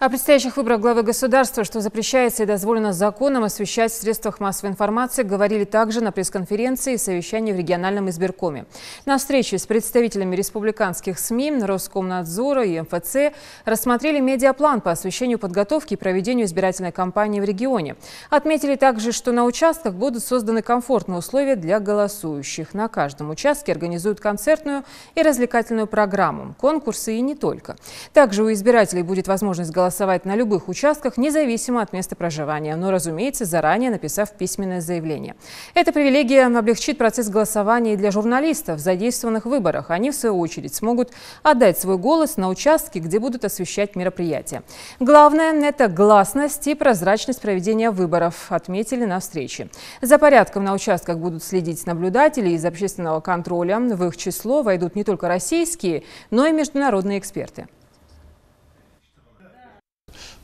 О предстоящих выборах главы государства, что запрещается и дозволено законом освещать в средствах массовой информации, говорили также на пресс-конференции и совещании в региональном избиркоме. На встрече с представителями республиканских СМИ, Роскомнадзора и МФЦ рассмотрели медиаплан по освещению подготовки и проведению избирательной кампании в регионе. Отметили также, что на участках будут созданы комфортные условия для голосующих. На каждом участке организуют концертную и развлекательную программу, конкурсы и не только. Также у избирателей будет возможность голосовать на любых участках, независимо от места проживания, но, разумеется, заранее написав письменное заявление. Эта привилегия облегчит процесс голосования и для журналистов, задействованных в выборах. Они, в свою очередь, смогут отдать свой голос на участке, где будут освещать мероприятия. Главное – это гласность и прозрачность проведения выборов, отметили на встрече. За порядком на участках будут следить наблюдатели из общественного контроля. В их число войдут не только российские, но и международные эксперты.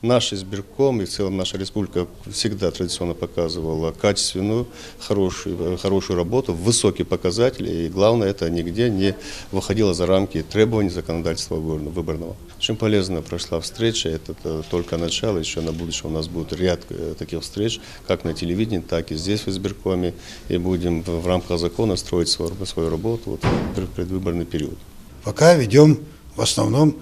Наш избирком и в целом наша республика всегда традиционно показывала качественную, хорошую работу, высокие показатели. И главное, это нигде не выходило за рамки требований законодательства выборного. Очень полезно прошла встреча. Это только начало. Еще на будущее у нас будет ряд таких встреч, как на телевидении, так и здесь в избиркоме. И будем в рамках закона строить свою работу в предвыборный период. Пока ведем в основном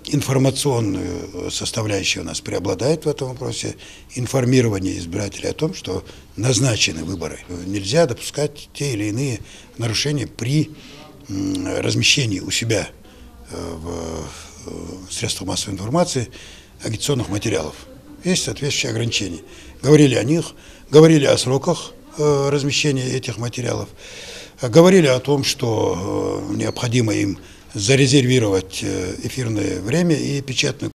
информационную составляющую у нас преобладает в этом вопросе, информирование избирателей о том, что назначены выборы. Нельзя допускать те или иные нарушения при размещении у себя в средствах массовой информации агитационных материалов. Есть соответствующие ограничения. Говорили о них, говорили о сроках размещения этих материалов, говорили о том, что необходимо им зарезервировать эфирное время и печатную